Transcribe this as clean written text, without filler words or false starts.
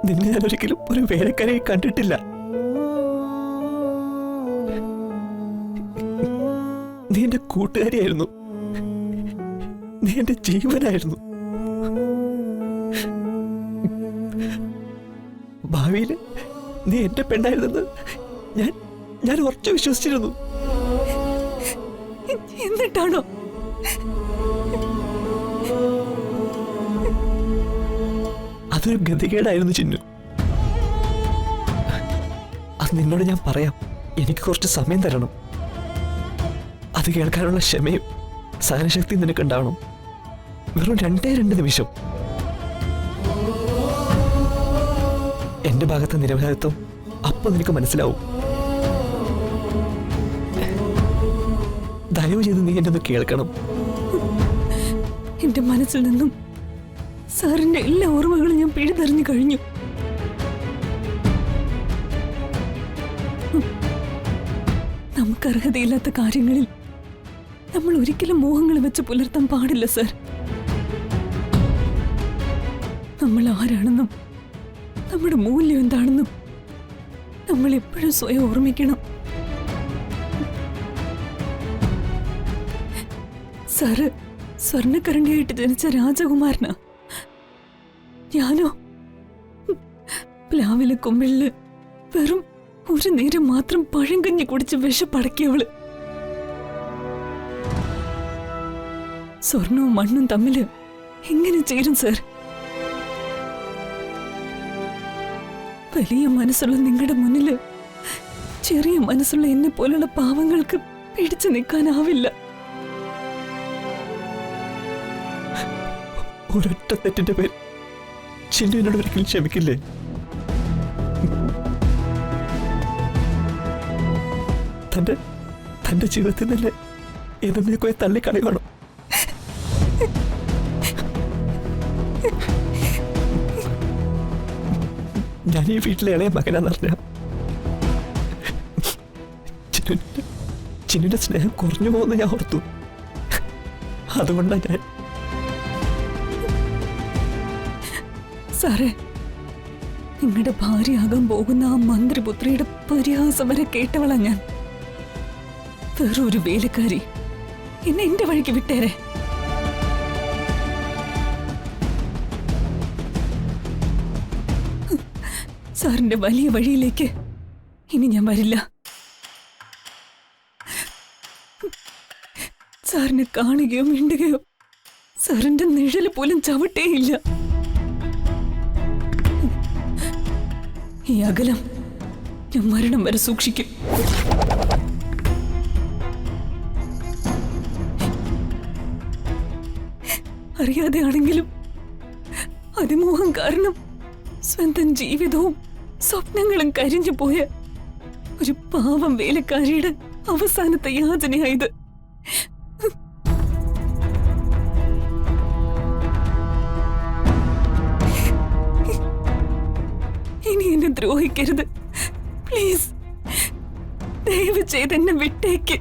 നിന്നെ ഞാൻ ഒരിക്കലും ഒരു വേലക്കാരെ കണ്ടിട്ടില്ല. നീ എന്റെ കൂട്ടുകാരിയായിരുന്നു, നീ എന്റെ ജീവനായിരുന്നു. ഭാവിയിൽ നീ എന്റെ പെണ്ണായിരുന്നെന്ന് ഞാൻ ഉറച്ചു വിശ്വസിച്ചിരുന്നു. എന്നിട്ടാണോ അതൊരു ഗതികേടായിരുന്നു ചിന്നു. അത് നിന്നോട് ഞാൻ പറയാം. എനിക്ക് കുറച്ച് സമയം തരണം. അത് കേൾക്കാനുള്ള ക്ഷമയും സഹനശക്തിയും നിനക്കുണ്ടാവണം. വെറും 2 നിമിഷം. എന്റെ ഭാഗത്തെ നിരപരാധിത്വം അപ്പൊ നിനക്ക് മനസ്സിലാവും. ദയവ് ചെയ്ത് നീ എന്നെ ഒന്ന് കേൾക്കണം. എന്റെ മനസ്സിൽ നിന്നും സാറിന്റെ എല്ലാ ഓർമ്മകളും ഞാൻ പിഴുതെറിഞ്ഞു കഴിഞ്ഞു. നമുക്ക് അർഹതയില്ലാത്ത കാര്യങ്ങളിൽ നമ്മൾ ഒരിക്കലും മോഹങ്ങൾ വെച്ച് പുലർത്താൻ പാടില്ല സർ. നമ്മൾ ആരാണെന്നും നമ്മുടെ മൂല്യം എന്താണെന്നും നമ്മൾ എപ്പോഴും സ്വയം ഓർമ്മിക്കണം. സാറ് സ്വർണ്ണക്കരണ്ടിയായിട്ട് ജനിച്ച രാജകുമാരനാ. ഞാനോ പ്ലാവിലെ കൊമ്പില് വെറും ഒരു നേരം മാത്രം പഴങ്കഞ്ഞി കുടിച്ച് വിഷപ്പടക്കിയവള്. സ്വർണവും മണ്ണും തമ്മില് എങ്ങനെ ചേരും സർ? വലിയ മനസ്സുള്ള നിങ്ങളുടെ മുന്നില് ചെറിയ മനസ്സുള്ള എന്നെ പോലുള്ള പാവങ്ങൾക്ക് പിടിച്ചു നിൽക്കാനാവില്ല. ഒരൊറ്റ തെറ്റിന്റെ പേര് ചിന്നുവിനോട് ഒരിക്കലും ക്ഷമിക്കില്ലേ? തന്റെ ജീവിതത്തിൽ തന്നെ എന്നേക്കുമായി തള്ളിക്കളയണം. ഞാൻ ഈ വീട്ടിലെ ഇളയ മകനാന്നറിഞ്ഞ ചിന്നുവിന്റെ സ്നേഹം കുറഞ്ഞു പോകുന്ന ഞാൻ ഓർത്തു. അതുകൊണ്ടാണ് ഞാൻ. സാറേ, നിങ്ങളുടെ ഭാര്യയാകാൻ പോകുന്ന ആ മന്ത്രിപുത്രിയുടെ പരിഹാസം വരെ കേട്ടവളാ ഞാൻ. വേറൊരു വേലക്കാരി എന്നെ എന്റെ വഴിക്ക് വിട്ടേരെ. സാറിന്റെ വലിയ വഴിയിലേക്ക് ഇനി ഞാൻ വരില്ല. സാറിനെ കാണുകയോ മിണ്ടുകയോ സാറിന്റെ നിഴല് പോലും ചവിട്ടേയില്ല. ഈ അകലം ഞാൻ മരണം വരെ സൂക്ഷിക്കും. അറിയാതെയാണെങ്കിലും അതിമോഹം കാരണം സ്വന്തം ജീവിതവും സ്വപ്നങ്ങളും കരിഞ്ഞു പോയ ഒരു പാവം വേലക്കാരിയുടെ അവസാനത്തെ യാചനയായത്. ഇനി എന്നെ ദ്രോഹിക്കരുത് പ്ലീസ്. ദയവ് ചെയ്ത് എന്നെ വിട്ടേക്ക്.